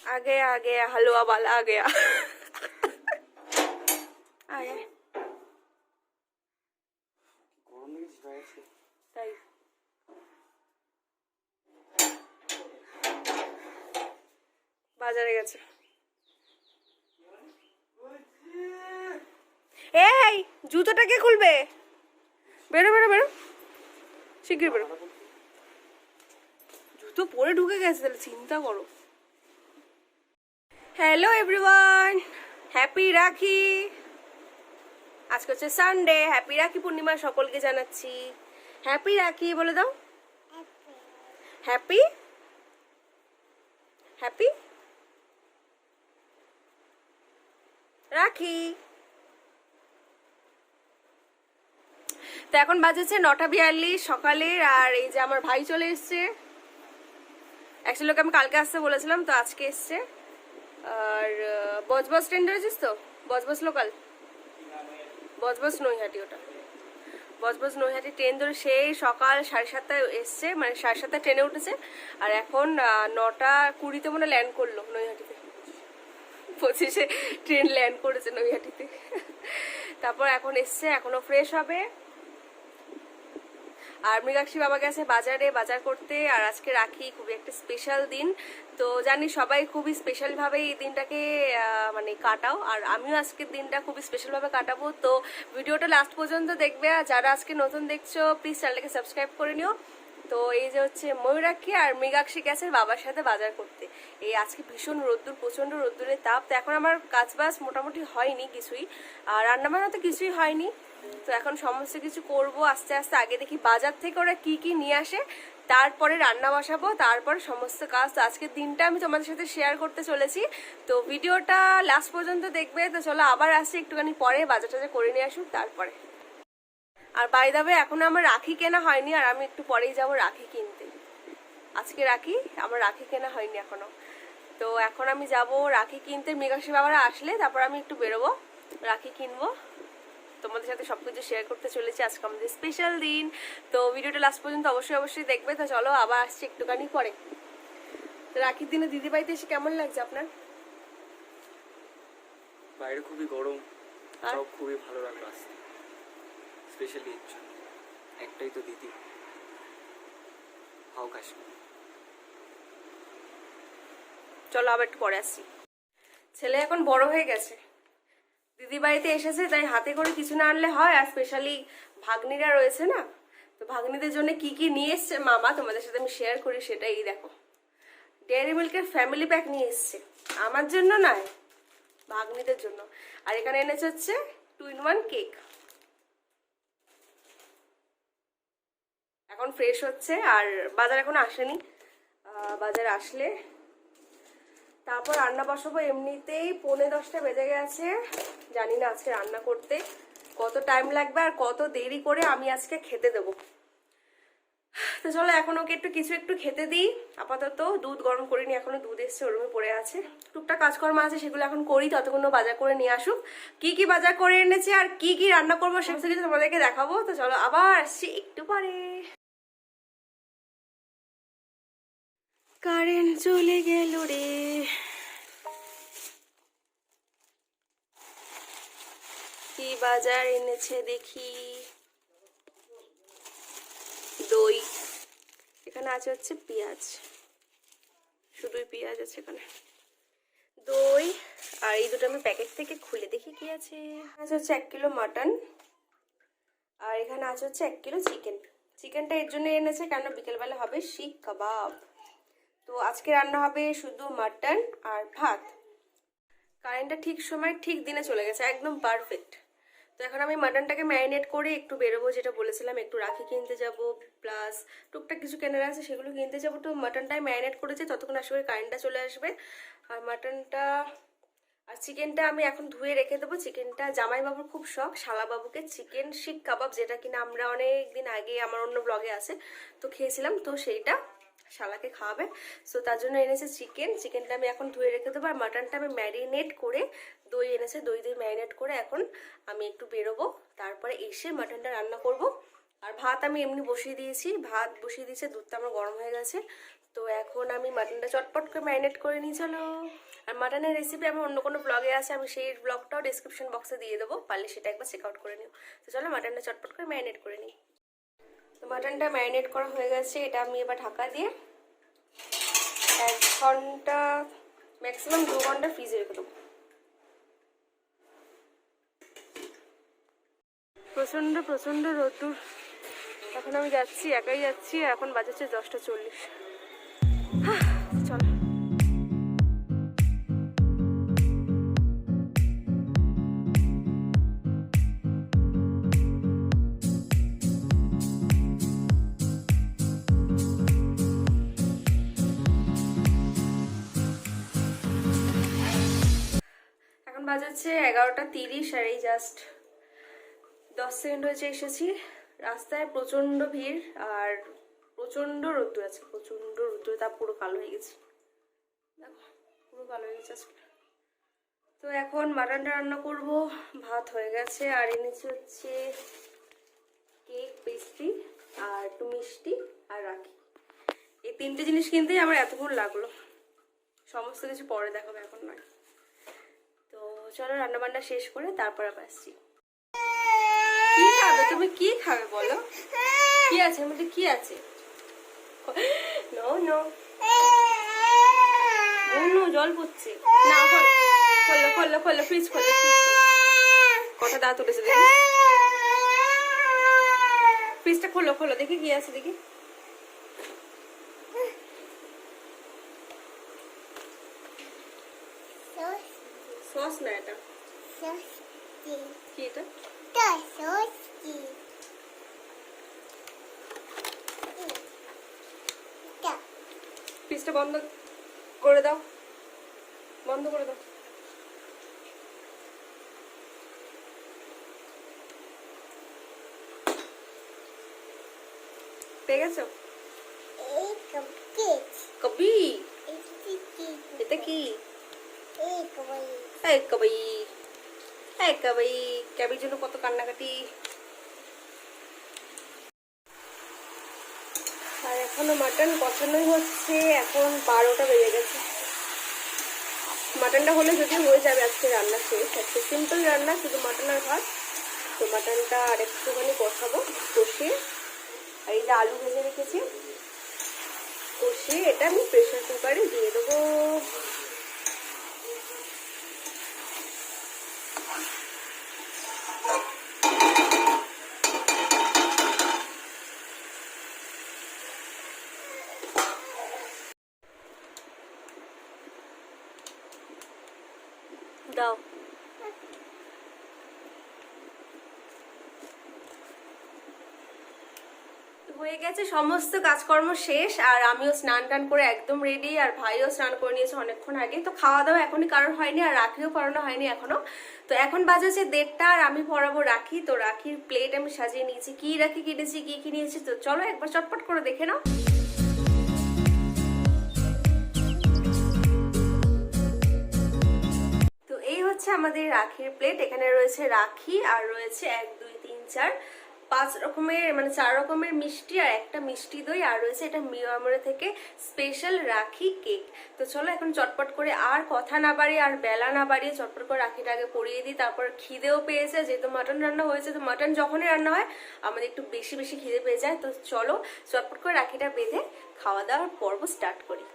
आ गया हलवा वाला आ गया। आया তাই বাজারে গেছে। এই জুতোটা কে খুলবে? বেরো বেরো বেরো, শিগগির বেরো। জুতো পরে ঢুকে গেছে, তাহলে চিন্তা করো। হ্যালো এভরিওয়ান, হ্যাপি রাখি। আজকে হচ্ছে সানডে, হ্যাপি রাখি পূর্ণিমা সকলকে জানাচ্ছি। হ্যাপি রাখি বলে দাও। হ্যাপি হ্যাপি রাখি। তো এখন বাজেছে 9:42 সকালের, আর এই যে আমার ভাই চলে এসছে। অ্যাকচুয়ালি ওকে আমি কালকে আসতে বলেছিলাম, তো আজকে এসছে। আর বজবজ ট্রেন ধরেছিস তো? বজবজ লোকাল, বজবজ নৈহাটি, ওটা বজবজ নৈহাটি ট্রেন ধরে সেই সকাল 7:30টায় এসছে, মানে 7:30টায় ট্রেনে উঠেছে। আর এখন 9:20 মনে ল্যান্ড করলো নৈহাটিতে। 25-এ ট্রেন ল্যান্ড করেছে নৈহাটিতে। তারপর এখন এসছে, এখনো ফ্রেশ হবে। আর মৃগাক্ষী বাবা গেছে বাজারে বাজার করতে। আর আজকে রাখি, খুবই একটা স্পেশাল দিন। তো জানি সবাই খুবই স্পেশালভাবে এই দিনটাকে মানে কাটাও, আর আমিও আজকের দিনটা খুবই স্পেশালভাবে কাটাবো। তো ভিডিওটা লাস্ট পর্যন্ত দেখবে, আর যারা আজকে নতুন দেখছো প্লিজ চ্যানেলটাকে সাবস্ক্রাইব করে নিও। তো এই যে হচ্ছে ময়ূরাক্ষী আর মৃগাক্ষী গেছে বাবার সাথে বাজার করতে। এই আজকে ভীষণ রোদ্দুর, প্রচণ্ড রোদ্দুরের তাপ। তো এখন আমার কাজবাজ মোটামুটি হয়নি কিছুই, আর রান্নাবান্না তো কিছুই হয়নি। তো এখন সমস্ত কিছু করব আস্তে আস্তে। আগে দেখি বাজার থেকে ওরা কি কি নিয়ে আসে, তারপরে রান্না বসাবো, তারপরে সমস্ত কাজ। তো আজকের দিনটা আমি তোমাদের সাথে শেয়ার করতে চলেছি। তো ভিডিওটা লাস্ট পর্যন্ত দেখবে। তো চলো আবার আসছি একটুখানি পরে, বাজার টাজার করে নিয়ে আসুক তারপরে। আর বাই দা ওয়ে, এখনো আমার রাখি কেনা হয়নি, আর আমি একটু পরেই যাব রাখি কিনতে। আজকে রাখি, আমার রাখি কেনা হয়নি এখনো। তো এখন আমি যাব রাখি কিনতে। মৃগাক্ষী বাবারা আসলে তারপর আমি একটু বেরোবো, রাখি কিনবো। তোমাদের সাথে সবকিছু শেয়ার করতে চলেছি। আজকে আমাদের স্পেশাল দিন। তো ভিডিওটা লাস্ট পর্যন্ত অবশ্যই দেখবে। তো চলো আবার আসছি একটুখানি পরে। তো রাখির দিনে দিদি বাড়িতে এসে কেমন লাগছে আপনার? বাইরে খুবই গরম, সব খুবই ভালো লাগলো আসতে, স্পেশালি একটাই তো দিদি, হাও কাশ্মীর। চলো আবার একটু পরে আসছি। ছেলে এখন বড় হয়ে গেছে, দিদি বাড়িতে এসেছে, তাই হাতে করে কিছু না আনলে হয়। আর স্পেশালি ভাগ্নিরা রয়েছে না, তো ভাগ্নিদের জন্য কি কি নিয়ে এসছে মামা তোমাদের সাথে আমি শেয়ার করি। সেটাই দেখো, ডেয়ারি মিল্কের ফ্যামিলি প্যাক নিয়ে এসছে, আমার জন্য নয়, ভাগ্নিদের জন্য। আর এখানে এনেছে হচ্ছে 2-in-1 কেক। এখন ফ্রেশ হচ্ছে, আর বাজার এখন আসেনি, বাজার আসলে তারপর রান্না বসাবো। এমনিতেই 9:45 বেজে গেছে। জানি না আজকে রান্না করতে কত টাইম লাগবে আর কত দেরি করে আমি আজকে খেতে দেবো। তো চলো এখন ওকে কিছু একটু খেতে দিই। আপাতত দুধ গরম করিনি, এখনো দুধ এসছে, ওর রুমে পড়ে আছে। টুকটাক কাজকর্ম আছে, সেগুলো এখন করি। ততক্ষণ বাজার করে নিয়ে আসুক, কি কি বাজার করে এনেছে আর কি কি রান্না করবো সমস্ত কিছু তোমাদেরকে দেখাবো। তো চলো আবার আসছি একটু পরে। কারেন্ট চলে গেল রে। কি বাজার এনেছে দেখি। দই, এখানে আছে হচ্ছে পেঁয়াজ, শুধুই পেঁয়াজ আছে এখানে। দই, আর এই দুটো আমি প্যাকেট থেকে খুলে দেখি কি আছে। আছে হচ্ছে 1 কিলো মাটন, আর এখানে আছে হচ্ছে 1 কিলো চিকেন। চিকেনটা এর জন্য এনেছে কেন বিকেলবেলা হবে শিক কাবাব। তো আজকে রান্না হবে শুধু মাটন আর ভাত। কারেন্টটা ঠিক সময় ঠিক দিনে চলে গেছে, একদম পারফেক্ট। তো এখন আমি মাটনটাকে ম্যারিনেট করে একটু বেরোবো, যেটা বলেছিলাম একটু রাখি কিনতে যাব, প্লাস টুকটাক কিছু কেনার আছে সেগুলো কিনতে যাবো। তো মাটনটাই ম্যারিনেট করেছি, ততক্ষণ আশা করি কারেন্টটা চলে আসবে। আর মাটনটা আর চিকেনটা আমি এখন ধুয়ে রেখে দেবো। চিকেনটা জামাইবাবুর খুব শখ, শালাবাবুকে চিকেন শিক কাবাব, যেটা কিনা আমরা অনেক দিন আগে আমার অন্য ব্লগে আছে তো খেয়েছিলাম, তো সেইটা শালাকে খাওয়াবে। সো তার জন্য এনেছে চিকেন। চিকেনটা আমি এখন ধুয়ে রেখে দেবো। আর মাটনটা আমি ম্যারিনেট করে, দই এনেছে, দই দিয়ে ম্যারিনেট করে এখন আমি একটু বেরোবো, তারপরে এসে মাটনটা রান্না করব। আর ভাত আমি এমনি বসিয়ে দিয়েছি, ভাত বসিয়ে দিয়েছে, দুধটা আমার গরম হয়ে গেছে। তো এখন আমি মাটনটা চটপট করে ম্যারিনেট করে নিই, চলো। আর মাটনের রেসিপি আমার অন্য কোনো ব্লগে আছে, আমি সেই ব্লগটাও ডিসক্রিপশন বক্সে দিয়ে দেবো, পারলে সেটা একবার চেক আউট করে নিও। তো চলো মাটনটা চটপট করে ম্যারিনেট করে নিই। তো মাটনটা ম্যারিনেট করা হয়ে গেছে, এটা আমি এবার ঢাকা দিয়ে 1 ঘন্টা ম্যাক্সিমাম 2 ঘন্টা ফ্রিজে রেখে দেবো। প্রচণ্ড প্রচণ্ড রোদ্দুর, এখন আমি যাচ্ছি, একাই যাচ্ছি, এখন বাজেছে 10:40। চলো। এখন বাজাচ্ছে 11:30 আর এই জাস্ট 10 সেকেন্ড হয়েছে এসেছি। রাস্তায় প্রচণ্ড ভিড় আর প্রচণ্ড রোদ্দুর আছে, প্রচণ্ড রোদ্দুর, তা পুরো কালো হয়ে গেছে, দেখো পুরো কালো হয়ে গেছে আজকে। তো এখন মাটনটা রান্না করব, ভাত হয়ে গেছে আর এনেছি হচ্ছে কেক, পেস্ট্রি আর একটু মিষ্টি আর রাখি। এই 3টে জিনিস কিনতেই আমার এতক্ষণ লাগলো, সমস্ত কিছু পরে দেখাবো, এখন নয়। তো চলো রান্নাবান্না শেষ করে তারপর আবার আসছি। কি খাবে তুমি, কি খাবে বলো, কি আছে মধ্যে, কি আছে? নো নো নো, জল পড়ছে না, এখন খোলো খোলো খোলো, ফ্রিজ খোলো, কটা দাঁত উঠেছে দেখি, ফ্রিজটা খোলো খোলো দেখি কি আছে, দেখি সস না, এটা কি, এটা ফ্রিজটা বন্ধ করে দাও, বন্ধ করে দাও। পেয়ে গেছো? কবি এটা কি? কবি কবি কবির জন্য কত কান্নাকাটি। আর এখনো মাটন কষানোই হচ্ছে, এখন 12টা বেজে গেছে। মাটনটা হলে যদি হয়ে যাবে আজকে রান্না শেষ, আজকে সিম্পল রান্না, শুধু মাটন আর ভাত। তো মাটনটা আর একটুখানি কষাবো, কষিয়ে আর এই যে আলু ভেজে রেখেছি, কষিয়ে এটা আমি প্রেশার কুকারে দিয়ে দেবো। দাও। হয়ে গেছে সমস্ত কাজকর্ম শেষ, আর আমিও স্নান টান করে একদম রেডি, আর ভাইও স্নান করে নিয়েছে অনেকক্ষণ আগে। তো খাওয়া দাওয়া এখনই কারোর হয়নি, আর রাখিও পরানো হয়নি এখনো। তো এখন বাজেছে 1:30 আর আমি পরাবো রাখি। তো রাখির প্লেট আমি সাজিয়ে নিয়েছি, কি রাখি কিনেছি, কি কি নিয়েছি, তো চলো একবার চটপট করে দেখে নাও। তো এই হচ্ছে আমাদের রাখির প্লেট, এখানে রয়েছে রাখি আর রয়েছে 1 2 3 4 5 রকমের, মানে 4 রকমের মিষ্টি আর একটা মিষ্টি দই, আর রয়েছে এটা মিয়ামরে থেকে স্পেশাল রাখি কেক। তো চলো এখন চটপট করে আর কথা না বাড়িয়ে আর বেলা না বাড়িয়ে চটপট করে রাখিটা আগে পরিয়ে দিই। তারপর খিদেও পেয়েছে, যেহেতু মাটন রান্না হয়েছে, তো মাটন যখনই রান্না হয় আমাদের একটু বেশি বেশি খিদে পেয়ে যায়। তো চলো চটপট করে রাখিটা বেঁধে খাওয়া দাওয়ার পর্ব স্টার্ট করি।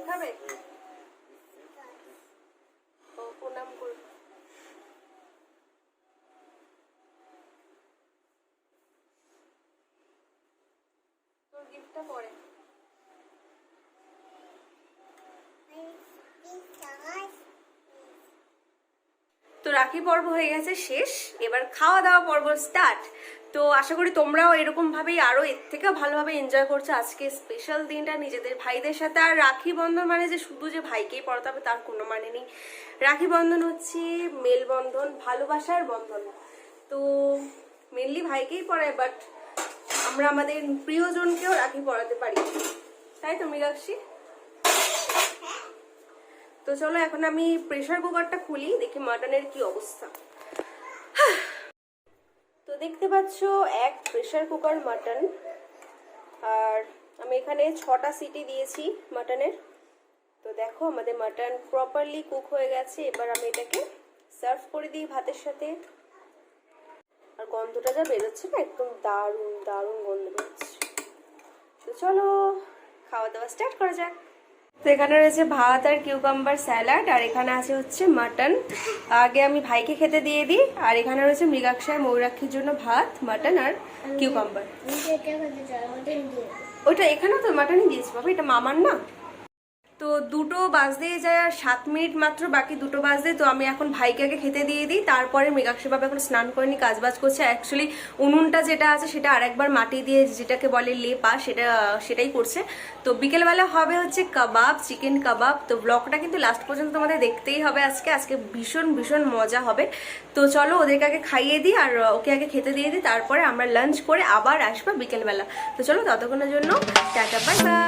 খাবে? ও প্রণাম কর। তোর গিফটটা পরে। তো রাখি পর্ব হয়ে গেছে শেষ, এবার খাওয়া দাওয়া পর্ব স্টার্ট। তো আশা করি তোমরাও এরকম ভাবেই আরো এর থেকেও ভালোভাবে এনজয় করছো আজকে স্পেশাল দিনটা নিজেদের ভাইদের সাথে। আর রাখি বন্ধন মানে যে শুধু যে ভাইকেই পড়াতে হবে তার কোনো মানে নেই। রাখি বন্ধন হচ্ছে মেলবন্ধন, ভালোবাসার বন্ধন। তো মেনলি ভাইকেই পড়ায়, বাট আমরা আমাদের প্রিয়জনকেও রাখি পড়াতে পারি, তাই তো মীনাক্ষী? তো চলো এখন আমি প্রেসার কুকারটা খুলি, দেখি মাটনের কি অবস্থা। তো দেখতে পাচ্ছ এক প্রেসার কুকার মাটন, আর আমি এখানে 6টা সিটি দিয়েছি মাটনের। তো দেখো আমাদের মাটন প্রপারলি কুক হয়ে গেছে। এবার আমি এটাকে সার্ভ করে দিই ভাতের সাথে। আর গন্ধটা যা বেরোচ্ছে না, একদম দারুণ দারুণ গন্ধ বেরোচ্ছে। তো চলো খাওয়া দাওয়া স্টার্ট করা যাক। তো এখানে রয়েছে ভাত আর কিউকাম্বার স্যালাড, আর এখানে আছে হচ্ছে মাটন। আগে আমি ভাইকে খেতে দিয়ে দিই। আর এখানে রয়েছে মৃগাক্ষী আর ময়ূরাক্ষীর জন্য ভাত, মাটন আর কিউকাম্বার। ওইটা এখানেও তো মাটনই দিয়েছি বাবা, এটা মামার না। তো 2টো বাজতে যায় আর 7 মিনিট মাত্র বাকি, 2টো বাজতে। তো আমি এখন ভাইকে আগে খেতে দিয়ে দিই, তারপরে মৃগাক্ষী বাবা এখন স্নান করেনি, কাজবাজ করছে। অ্যাকচুয়ালি উনুনটা যেটা আছে সেটা আরেকবার মাটি দিয়ে, যেটাকে বলে লেপা, সেটাই করছে। তো বিকেলবেলা হবে হচ্ছে কাবাব, চিকেন কাবাব। তো ব্লগটা কিন্তু লাস্ট পর্যন্ত তোমাদের দেখতেই হবে। আজকে ভীষণ ভীষণ মজা হবে। তো চলো ওদেরকে আগে খাইয়ে দিই আর ওকে আগে খেতে দিয়ে দিই, তারপরে আমরা লাঞ্চ করে আবার আসবো বিকেলবেলা। তো চলো ততক্ষণের জন্য টাটা, বাই বাই।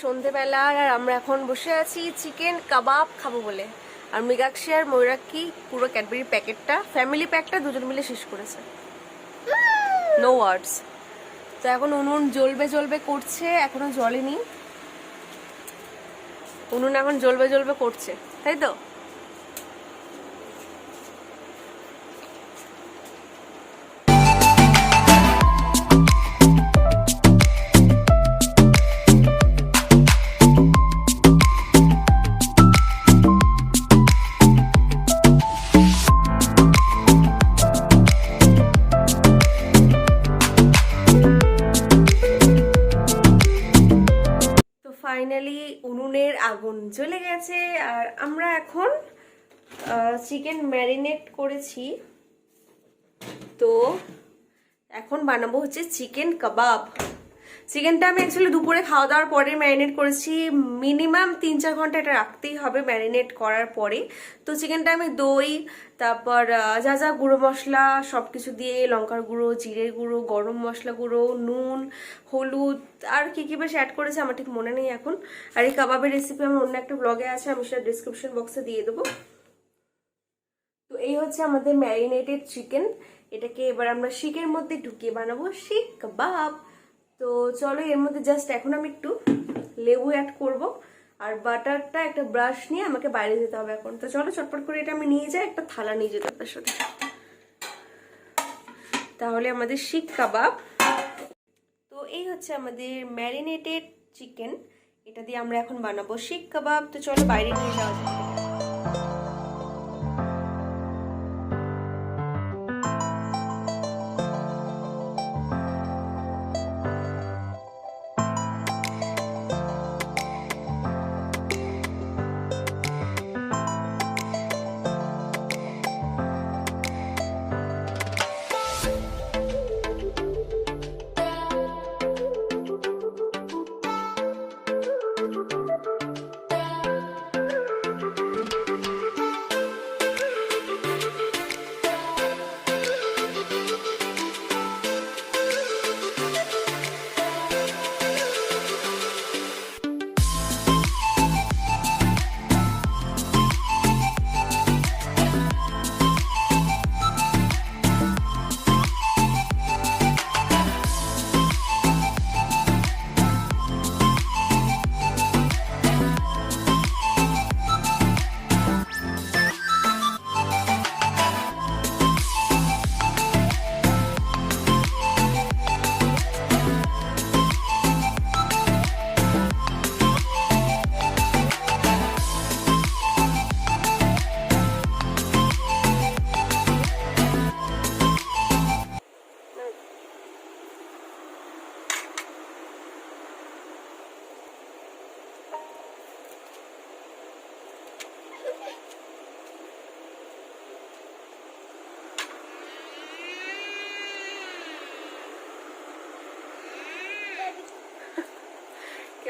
সন্ধেবেলা, আর আমরা এখন বসে আছি চিকেন কাবাব খাবো বলে। আর মৃগাক্ষী আর ময়ূরাক্ষী পুরো ক্যাডবেরি প্যাকেটটা, ফ্যামিলি প্যাকটা দুজন মিলে শেষ করেছে। No words. তো এখন উনুন জ্বলবে জ্বলবে করছে, এখনো জ্বলেনি। উনুন এখন জ্বলবে জ্বলবে করছে, তাই তো? ফাইনালি উনুনের আগুন জ্বলে গেছে, আর আমরা এখন চিকেন ম্যারিনেট করেছি। তো এখন বানাবো হচ্ছে চিকেন কাবাব। চিকেনটা আমি অ্যাকচুয়ালি দুপুরে খাওয়া দাওয়ার পরে ম্যারিনেট করেছি। মিনিমাম 3-4 ঘন্টা এটা রাখতেই হবে ম্যারিনেট করার পরে। তো চিকেনটা আমি দই, তারপর যা যা গুঁড়ো মশলা সব কিছু দিয়ে, লঙ্কার গুঁড়ো, জিরের গুঁড়ো, গরম মশলা গুঁড়ো, নুন, হলুদ আর কি কি বেশ অ্যাড করেছে আমার ঠিক মনে নেই এখন। আর এই কাবাবের রেসিপি আমার অন্য একটা ব্লগে আছে, আমি সেটা ডিসক্রিপশন বক্সে দিয়ে দেবো। তো এই হচ্ছে আমাদের ম্যারিনেটেড চিকেন। এটাকে এবার আমরা শিকের মধ্যে ঢুকিয়ে বানাবো শিক কাবাব। তো চলো এর মধ্যে জাস্ট এখন আমি একটু লেবু অ্যাড করব, আর বাটারটা একটা ব্রাশ নিয়ে আমাকে বাইরে যেতে হবে এখন। তো চলো চটপট করে এটা আমি নিয়ে যাই, একটা থালা নিয়ে যেতে হবে সাথে। তাহলে আমাদের শিক কাবাব। তো এই হচ্ছে আমাদের ম্যারিনেটেড চিকেন, এটা দিয়ে আমরা এখন বানাবো শিক কাবাব। তো চলো বাইরে নিয়ে যাওয়া যাক।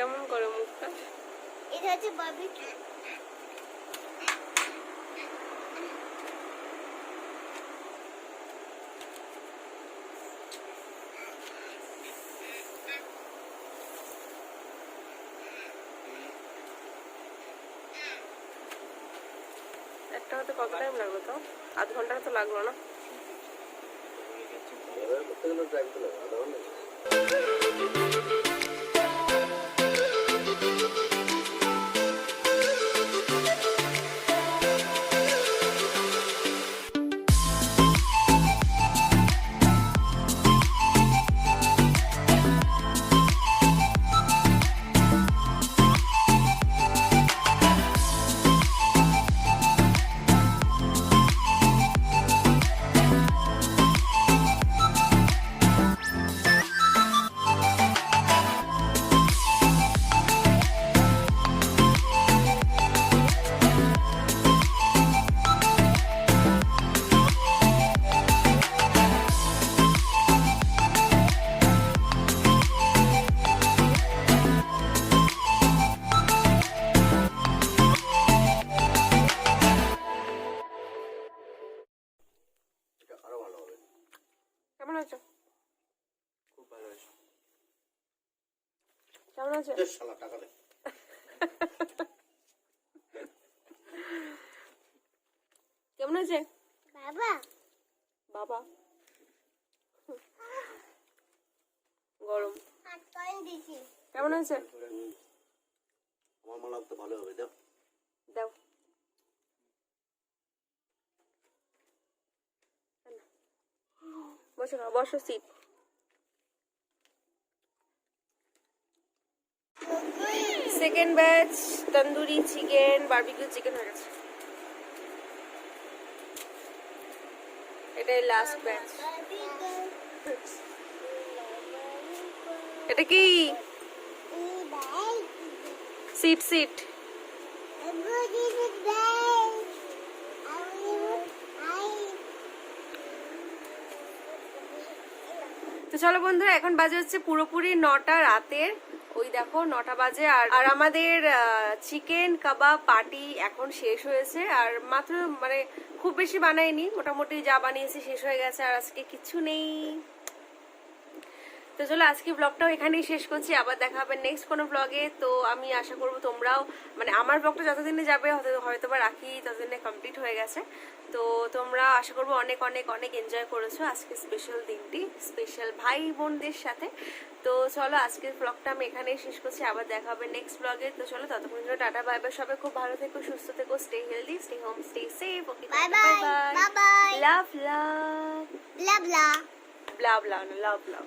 কেমন করে মুখটা? এটা হচ্ছে বারবিকিউ। একটা হতে কত টাইম লাগলো তো? আধ ঘন্টা তো লাগলো না? কেমন আছো? খুব ভালো হয়েছে। কেমন আছে? কেমন আছে বাবা বাবা? গরম। হাত কয়েন দিছি। কেমন আছে? আমার মালা তো ভালো হবে, দাও। দাও। বসো না, বসো sit. Second batch tandoori chicken, barbecue chicken হয়ে গেছে। এটাই লাস্ট ব্যাচ। এটা কি? Sit sit. তো চলো বন্ধুরা, এখন বাজে হচ্ছে পুরোপুরি 9টা রাতের। ওই দেখো 9টা বাজে। আর আমাদের চিকেন কাবাব পার্টি এখন শেষ হয়েছে। আর মাত্র মানে খুব বেশি বানাইনি, মোটামুটি যা বানিয়েছি শেষ হয়ে গেছে। আর আজকে কিছু নেই। তো চলো আজকে ব্লগটাও এখানেই শেষ করছি। আবার দেখা হবে নেক্সট কোনো ব্লগে। তো আমি আশা করবো তোমরাও, মানে আমার ব্লগটা যতদিনে যাবে হয়তো বা রাখি ততদিনে কমপ্লিট হয়ে গেছে। তো তোমরা আশা করবো অনেক অনেক অনেক এনজয় করেছো আজকে স্পেশাল দিনটি, স্পেশাল ভাই বোনদের সাথে। তো চলো আজকের ব্লগটা আমি এখানেই শেষ করছি। আবার দেখা হবে নেক্সট ব্লগে। তো চলো ততক্ষণ জন্য টাটা বাই বাই। সবাই খুব ভালো থেকো, সুস্থ থেকো, stay healthy, stay home, stay safe. Okay bye bye bye bye. Bye bye. Love love blah blah blah blah love লাভ।